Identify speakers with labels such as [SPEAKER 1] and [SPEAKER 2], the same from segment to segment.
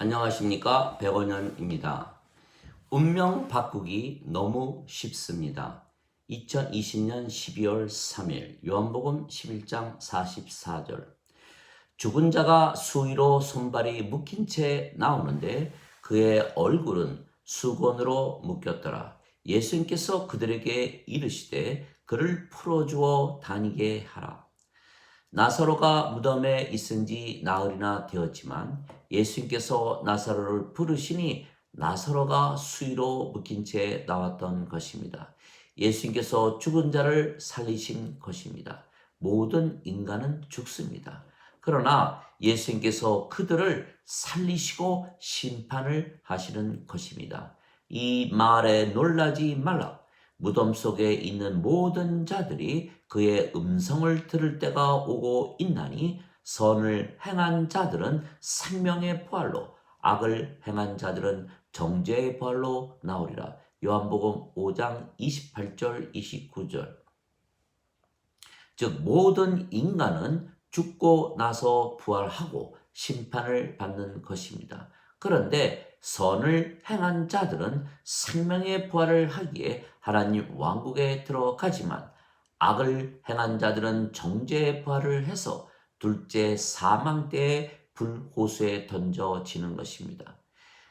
[SPEAKER 1] 안녕하십니까, 백원현입니다. 운명 바꾸기 너무 쉽습니다. 2020년 12월 3일 요한복음 11장 44절. 죽은 자가 수위로 손발이 묶인 채 나오는데 그의 얼굴은 수건으로 묶였더라. 예수님께서 그들에게 이르시되 그를 풀어주어 다니게 하라. 나사로가 무덤에 있은 지 나흘이나 되었지만 예수님께서 나사로를 부르시니 나사로가 수위로 묶인 채 나왔던 것입니다. 예수님께서 죽은 자를 살리신 것입니다. 모든 인간은 죽습니다. 그러나 예수님께서 그들을 살리시고 심판을 하시는 것입니다. 이 말에 놀라지 말라. 무덤 속에 있는 모든 자들이 그의 음성을 들을 때가 오고 있나니 선을 행한 자들은 생명의 부활로, 악을 행한 자들은 정죄의 부활로 나오리라. 요한복음 5장 28절 29절. 즉 모든 인간은 죽고 나서 부활하고 심판을 받는 것입니다. 그런데 선을 행한 자들은 생명의 부활을 하기에 하나님 왕국에 들어가지만 악을 행한 자들은 정죄의 부활을 해서 둘째 사망 때의 불호수에 던져지는 것입니다.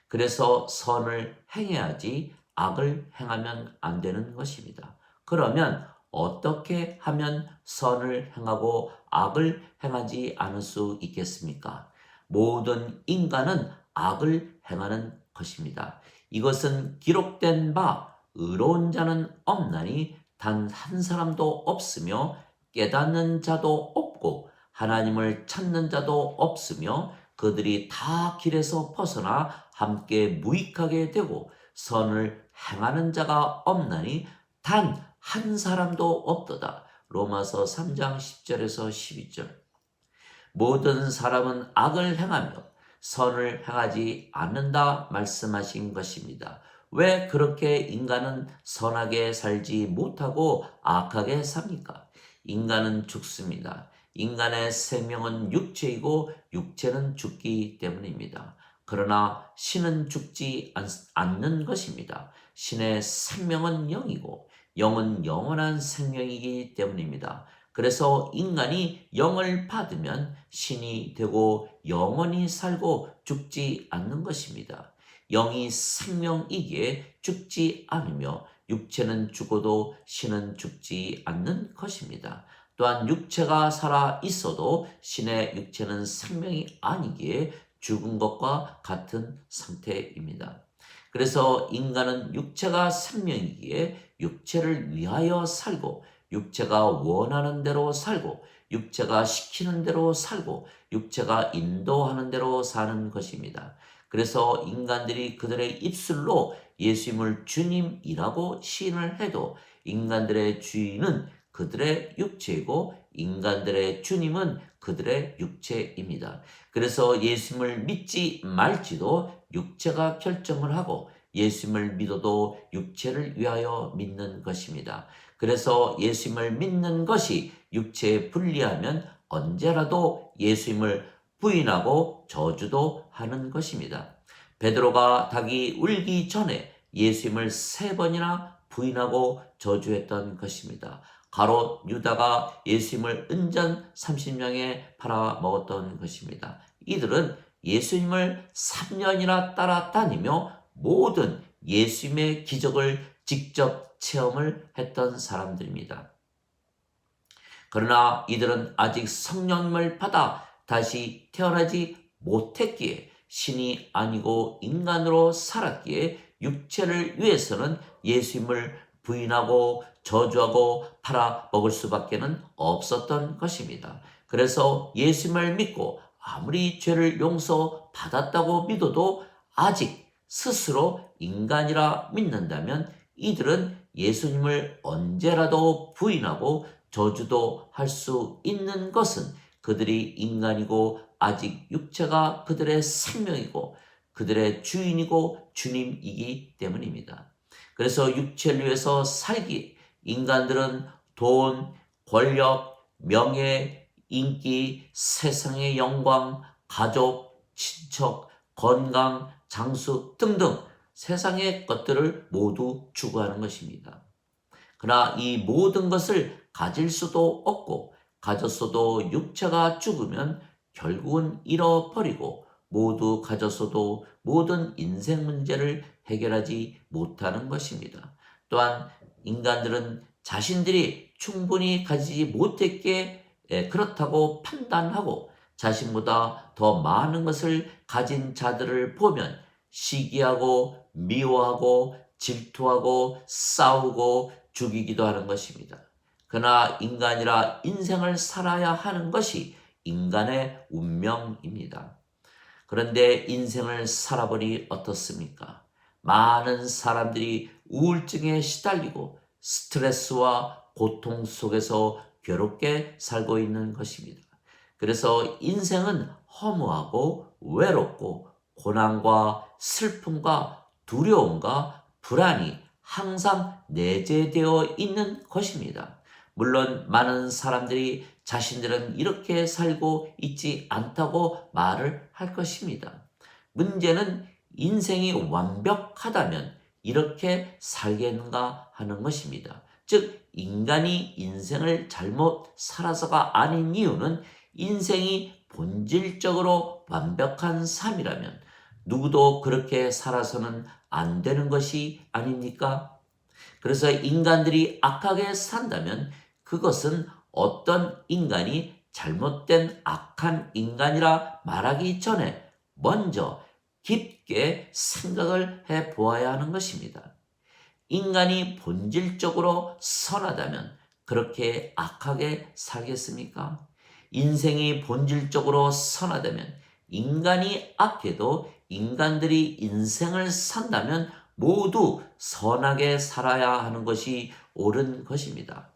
[SPEAKER 1] 그래서 선을 행해야지 악을 행하면 안 되는 것입니다. 그러면 어떻게 하면 선을 행하고 악을 행하지 않을 수 있겠습니까? 모든 인간은 악을 행하는 것입니다. 이것은 기록된 바 의로운 자는 없나니 단 한 사람도 없으며 깨닫는 자도 없고 하나님을 찾는 자도 없으며 그들이 다 길에서 벗어나 함께 무익하게 되고 선을 행하는 자가 없나니 단 한 사람도 없도다. 로마서 3장 10절에서 12절. 모든 사람은 악을 행하며 선을 행하지 않는다 말씀하신 것입니다. 왜 그렇게 인간은 선하게 살지 못하고 악하게 삽니까? 인간은 죽습니다. 인간의 생명은 육체이고 육체는 죽기 때문입니다. 그러나 신은 죽지 않는 것입니다. 신의 생명은 영이고 영은 영원한 생명이기 때문입니다. 그래서 인간이 영을 받으면 신이 되고 영원히 살고 죽지 않는 것입니다. 영이 생명이기에 죽지 않으며 육체는 죽어도 신은 죽지 않는 것입니다. 또한 육체가 살아 있어도 신의 육체는 생명이 아니기에 죽은 것과 같은 상태입니다. 그래서 인간은 육체가 생명이기에 육체를 위하여 살고 육체가 원하는 대로 살고 육체가 시키는 대로 살고 육체가 인도하는 대로 사는 것입니다. 그래서 인간들이 그들의 입술로 예수님을 주님이라고 시인을 해도 인간들의 주인은 그들의 육체이고 인간들의 주님은 그들의 육체입니다. 그래서 예수님을 믿지 말지도 육체가 결정을 하고 예수님을 믿어도 육체를 위하여 믿는 것입니다. 그래서 예수님을 믿는 것이 육체에 불리하면 언제라도 예수님을 부인하고 저주도 하는 것입니다. 베드로가 닭이 울기 전에 예수님을 3번이나 부인하고 저주했던 것입니다. 가롯 유다가 예수님을 은전 30명에 팔아먹었던 것입니다. 이들은 예수님을 3년이나 따라다니며 모든 예수님의 기적을 직접 체험을 했던 사람들입니다. 그러나 이들은 아직 성령님을 받아 다시 태어나지 못했기에 신이 아니고 인간으로 살았기에 육체를 위해서는 예수님을 부인하고 저주하고 팔아먹을 수밖에 없었던 것입니다. 그래서 예수님을 믿고 아무리 죄를 용서받았다고 믿어도 아직 스스로 인간이라 믿는다면 이들은 예수님을 언제라도 부인하고 저주도 할 수 있는 것은 그들이 인간이고 아직 육체가 그들의 생명이고 그들의 주인이고 주님이기 때문입니다. 그래서 육체를 위해서 살기 인간들은 돈, 권력, 명예, 인기, 세상의 영광, 가족, 친척, 건강, 장수 등등 세상의 것들을 모두 추구하는 것입니다. 그러나 이 모든 것을 가질 수도 없고 가졌어도 육체가 죽으면 결국은 잃어버리고 모두 가졌어도 모든 인생 문제를 해결하지 못하는 것입니다. 또한 인간들은 자신들이 충분히 가지지 못했기에 그렇다고 판단하고 자신보다 더 많은 것을 가진 자들을 보면 시기하고 미워하고 질투하고 싸우고 죽이기도 하는 것입니다. 그러나 인간이라 인생을 살아야 하는 것이 인간의 운명입니다. 그런데 인생을 살아보니 어떻습니까? 많은 사람들이 우울증에 시달리고 스트레스와 고통 속에서 괴롭게 살고 있는 것입니다. 그래서 인생은 허무하고 외롭고 고난과 슬픔과 두려움과 불안이 항상 내재되어 있는 것입니다. 물론 많은 사람들이 자신들은 이렇게 살고 있지 않다고 말을 할 것입니다. 문제는 인생이 완벽하다면 이렇게 살겠는가 하는 것입니다. 즉, 인간이 인생을 잘못 살아서가 아닌 이유는 인생이 본질적으로 완벽한 삶이라면 누구도 그렇게 살아서는 안 되는 것이 아닙니까? 그래서 인간들이 악하게 산다면 그것은 어떤 인간이 잘못된 악한 인간이라 말하기 전에 먼저 깊게 생각을 해 보아야 하는 것입니다. 인간이 본질적으로 선하다면 그렇게 악하게 살겠습니까? 인생이 본질적으로 선하다면 인간이 악해도 인간들이 인생을 산다면 모두 선하게 살아야 하는 것이 옳은 것입니다.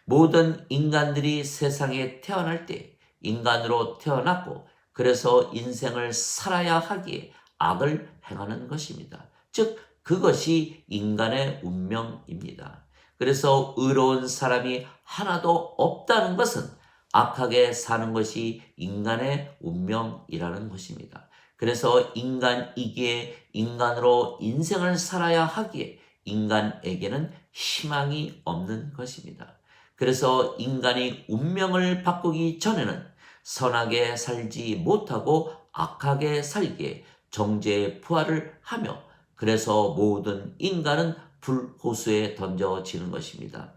[SPEAKER 1] 모든 인간들이 세상에 태어날 때 인간으로 태어났고 그래서 인생을 살아야 하기에 악을 행하는 것입니다. 즉, 그것이 인간의 운명입니다. 그래서 의로운 사람이 하나도 없다는 것은 악하게 사는 것이 인간의 운명이라는 것입니다. 그래서 인간이기에 인간으로 인생을 살아야 하기에 인간에게는 희망이 없는 것입니다. 그래서 인간이 운명을 바꾸기 전에는 선하게 살지 못하고 악하게 살기에 정죄부활을 하며 그래서 모든 인간은 불호수에 던져지는 것입니다.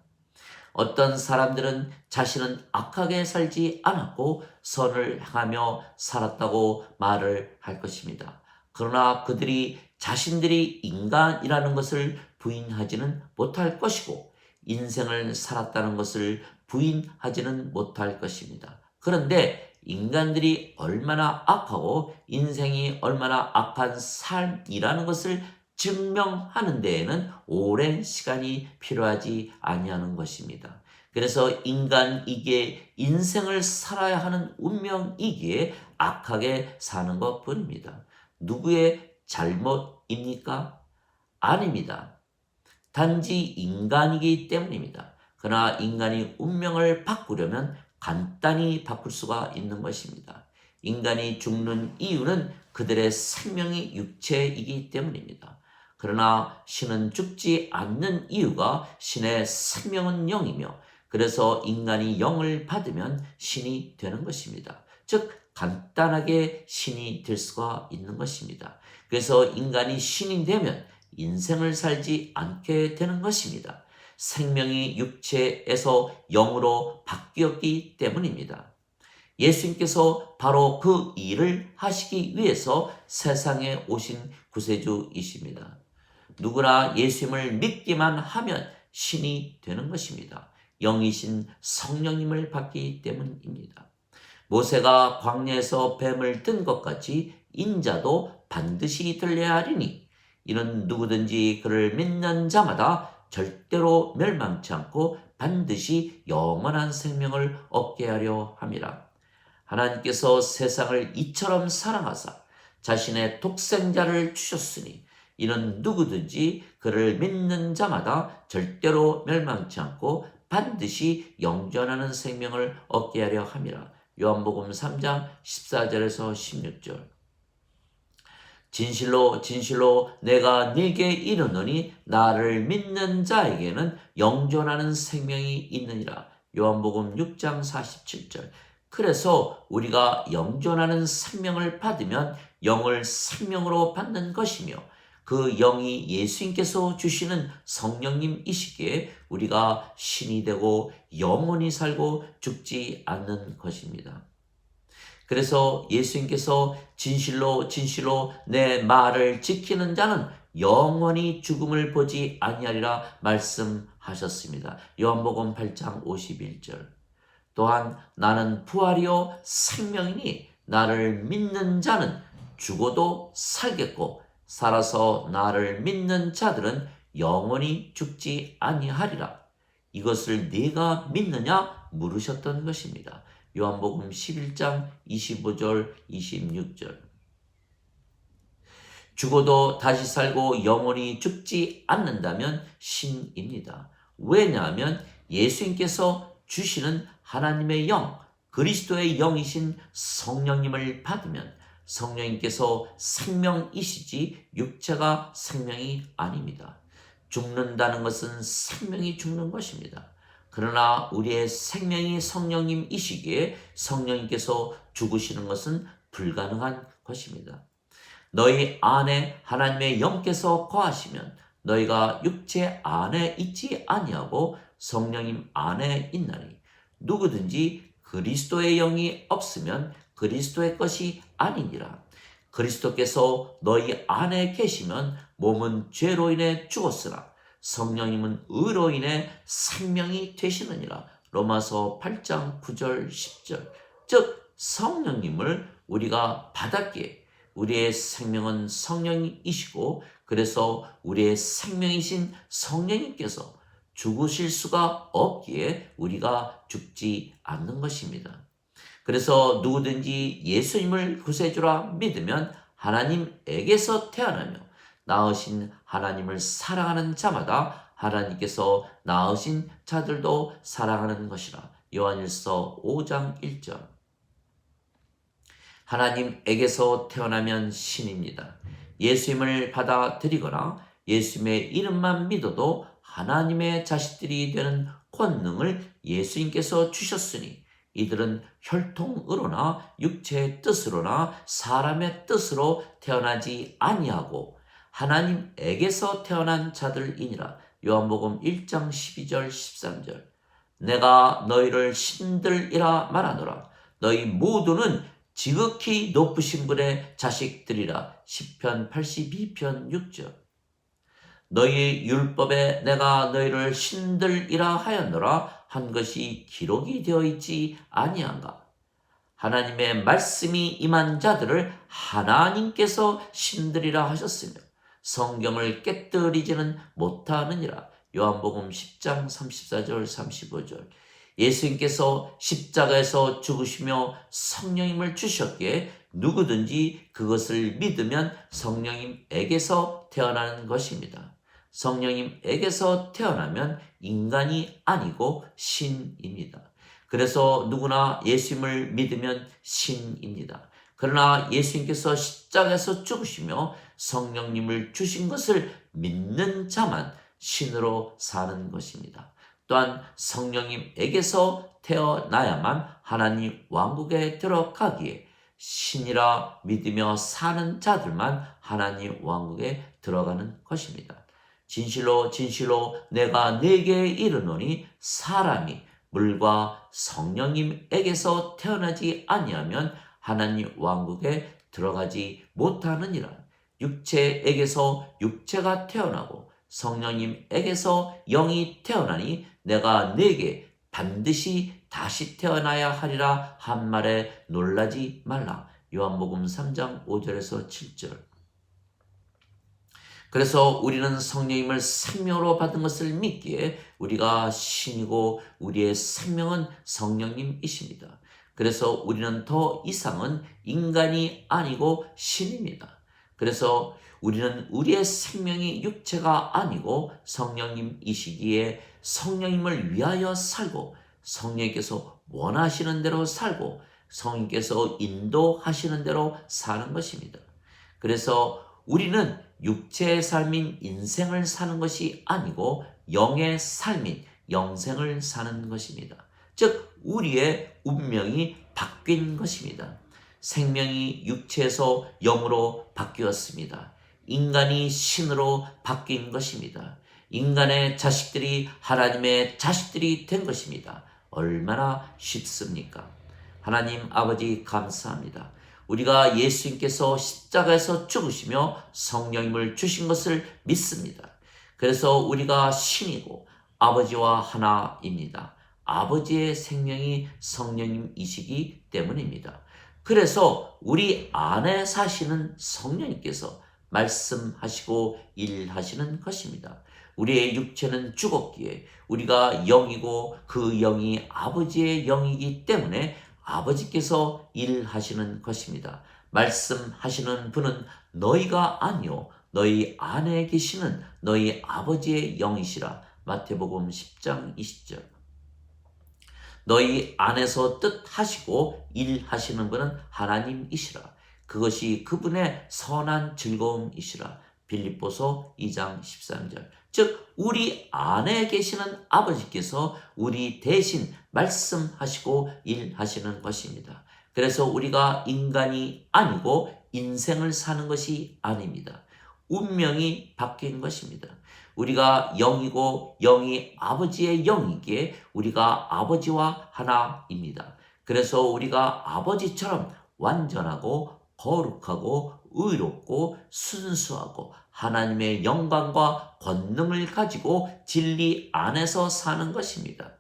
[SPEAKER 1] 어떤 사람들은 자신은 악하게 살지 않았고 선을 행하며 살았다고 말을 할 것입니다. 그러나 그들이 자신들이 인간이라는 것을 부인하지는 못할 것이고 인생을 살았다는 것을 부인하지는 못할 것입니다. 그런데 인간들이 얼마나 악하고 인생이 얼마나 악한 삶이라는 것을 증명하는 데에는 오랜 시간이 필요하지 아니하는 것입니다. 그래서 인간이기에 인생을 살아야 하는 운명이기에 악하게 사는 것뿐입니다. 누구의 잘못입니까? 아닙니다. 단지 인간이기 때문입니다. 그러나 인간이 운명을 바꾸려면 간단히 바꿀 수가 있는 것입니다. 인간이 죽는 이유는 그들의 생명이 육체이기 때문입니다. 그러나 신은 죽지 않는 이유가 신의 생명은 영이며 그래서 인간이 영을 받으면 신이 되는 것입니다. 즉 간단하게 신이 될 수가 있는 것입니다. 그래서 인간이 신이 되면 인생을 살지 않게 되는 것입니다. 생명이 육체에서 영으로 바뀌었기 때문입니다. 예수님께서 바로 그 일을 하시기 위해서 세상에 오신 구세주이십니다. 누구나 예수님을 믿기만 하면 신이 되는 것입니다. 영이신 성령님을 받기 때문입니다. 모세가 광야에서 뱀을 든 것 같이 인자도 반드시 들려야 하리니 이는 누구든지 그를 믿는 자마다 절대로 멸망치 않고 반드시 영원한 생명을 얻게 하려 함이라. 하나님께서 세상을 이처럼 사랑하사 자신의 독생자를 주셨으니 이는 누구든지 그를 믿는 자마다 절대로 멸망치 않고 반드시 영존하는 생명을 얻게 하려 함이라. 요한복음 3장 14절에서 16절. 진실로 진실로 내가 네게 이르노니 나를 믿는 자에게는 영존하는 생명이 있느니라. 요한복음 6장 47절. 그래서 우리가 영존하는 생명을 받으면 영을 생명으로 받는 것이며 그 영이 예수님께서 주시는 성령님이시기에 우리가 신이 되고 영원히 살고 죽지 않는 것입니다. 그래서 예수님께서 진실로 진실로 내 말을 지키는 자는 영원히 죽음을 보지 아니하리라 말씀하셨습니다. 요한복음 8장 51절. 또한 나는 부활이요 생명이니 나를 믿는 자는 죽어도 살겠고 살아서 나를 믿는 자들은 영원히 죽지 아니하리라. 이것을 네가 믿느냐 물으셨던 것입니다. 요한복음 11장 25절 26절. 죽어도 다시 살고 영원히 죽지 않는다면 신입니다. 왜냐하면 예수님께서 주시는 하나님의 영, 그리스도의 영이신 성령님을 받으면 성령님께서 생명이시지 육체가 생명이 아닙니다. 죽는다는 것은 생명이 죽는 것입니다. 그러나 우리의 생명이 성령님이시기에 성령님께서 죽으시는 것은 불가능한 것입니다. 너희 안에 하나님의 영께서 거하시면 너희가 육체 안에 있지 아니하고 성령님 안에 있나니 누구든지 그리스도의 영이 없으면 그리스도의 것이 아니니라. 그리스도께서 너희 안에 계시면 몸은 죄로 인해 죽었으나 성령님은 의로 인해 생명이 되시느니라. 로마서 8장 9절 10절. 즉 성령님을 우리가 받았기에 우리의 생명은 성령이시고 그래서 우리의 생명이신 성령님께서 죽으실 수가 없기에 우리가 죽지 않는 것입니다. 그래서 누구든지 예수님을 구세주라 믿으면 하나님에게서 태어나며 낳으신 하나님을 사랑하는 자마다 하나님께서 낳으신 자들도 사랑하는 것이라. 요한일서 5장 1절. 하나님에게서 태어나면 신입니다. 예수님을 받아들이거나 예수님의 이름만 믿어도 하나님의 자식들이 되는 권능을 예수님께서 주셨으니 이들은 혈통으로나 육체의 뜻으로나 사람의 뜻으로 태어나지 아니하고 하나님에게서 태어난 자들이니라. 요한복음 1장 12절 13절. 내가 너희를 신들이라 말하노라. 너희 모두는 지극히 높으신 분의 자식들이라. 시편 82편 6절. 너희 율법에 내가 너희를 신들이라 하였노라 한 것이 기록이 되어 있지 아니한가. 하나님의 말씀이 임한 자들을 하나님께서 신들이라 하셨으며 성경을 깨뜨리지는 못하느니라. 요한복음 10장 34절 35절. 예수님께서 십자가에서 죽으시며 성령님을 주셨기에 누구든지 그것을 믿으면 성령님에게서 태어나는 것입니다. 성령님에게서 태어나면 인간이 아니고 신입니다. 그래서 누구나 예수님을 믿으면 신입니다. 그러나 예수님께서 십자가에서 죽으시며 성령님을 주신 것을 믿는 자만 신으로 사는 것입니다. 또한 성령님에게서 태어나야만 하나님 왕국에 들어가기에 신이라 믿으며 사는 자들만 하나님 왕국에 들어가는 것입니다. 진실로 진실로 내가 네게 이르노니 사람이 물과 성령님에게서 태어나지 아니하면 하나님 왕국에 들어가지 못하느니라. 육체에게서 육체가 태어나고 성령님에게서 영이 태어나니 내가 네게 반드시 다시 태어나야 하리라 한 말에 놀라지 말라. 요한복음 3장 5절에서 7절. 그래서 우리는 성령님을 생명으로 받은 것을 믿기에 우리가 신이고 우리의 생명은 성령님이십니다. 그래서 우리는 더 이상은 인간이 아니고 신입니다. 그래서 우리는 우리의 생명이 육체가 아니고 성령님이시기에 성령님을 위하여 살고 성령님께서 원하시는 대로 살고 성령님께서 인도하시는 대로 사는 것입니다. 그래서 우리는 육체의 삶인 인생을 사는 것이 아니고 영의 삶인 영생을 사는 것입니다. 즉 우리의 운명이 바뀐 것입니다. 생명이 육체에서 영으로 바뀌었습니다. 인간이 신으로 바뀐 것입니다. 인간의 자식들이 하나님의 자식들이 된 것입니다. 얼마나 쉽습니까? 하나님 아버지 감사합니다. 우리가 예수님께서 십자가에서 죽으시며 성령님을 주신 것을 믿습니다. 그래서 우리가 신이고 아버지와 하나입니다. 아버지의 생명이 성령님이시기 때문입니다. 그래서 우리 안에 사시는 성령님께서 말씀하시고 일하시는 것입니다. 우리의 육체는 죽었기에 우리가 영이고 그 영이 아버지의 영이기 때문에 아버지께서 일하시는 것입니다. 말씀하시는 분은 너희가 아니요 너희 안에 계시는 너희 아버지의 영이시라. 마태복음 10장 20절. 너희 안에서 뜻하시고 일하시는 분은 하나님이시라. 그것이 그분의 선한 즐거움이시라. 빌립보서 2장 13절. 즉 우리 안에 계시는 아버지께서 우리 대신 말씀하시고 일하시는 것입니다. 그래서 우리가 인간이 아니고 인생을 사는 것이 아닙니다. 운명이 바뀐 것입니다. 우리가 영이고 영이 아버지의 영이기에 우리가 아버지와 하나입니다. 그래서 우리가 아버지처럼 완전하고 거룩하고 의롭고 순수하고 하나님의 영광과 권능을 가지고 진리 안에서 사는 것입니다.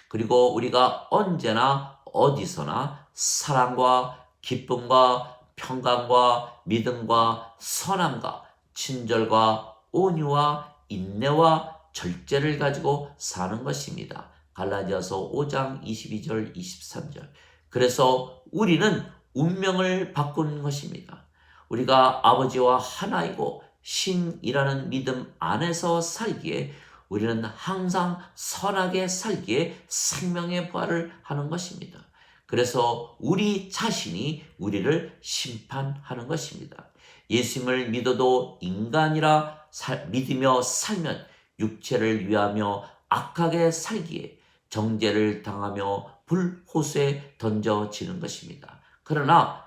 [SPEAKER 1] 그리고 우리가 언제나 어디서나 사랑과 기쁨과 평강과 믿음과 선함과 친절과 온유와 인내와 절제를 가지고 사는 것입니다. 갈라디아서 5장 22절 23절. 그래서 우리는 운명을 바꾼 것입니다. 우리가 아버지와 하나이고 신이라는 믿음 안에서 살기에 우리는 항상 선하게 살기에 생명의 부활을 하는 것입니다. 그래서 우리 자신이 우리를 심판하는 것입니다. 예수님을 믿어도 인간이라 믿으며 살면 육체를 위하며 악하게 살기에 정죄를 당하며 불호수에 던져지는 것입니다. 그러나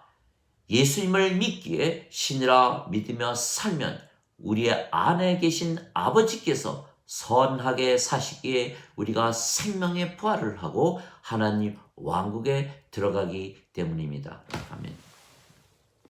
[SPEAKER 1] 예수님을 믿기에 신이라 믿으며 살면 우리의 안에 계신 아버지께서 선하게 사시기에 우리가 생명의 부활을 하고 하나님 왕국에 들어가기 때문입니다. 아멘.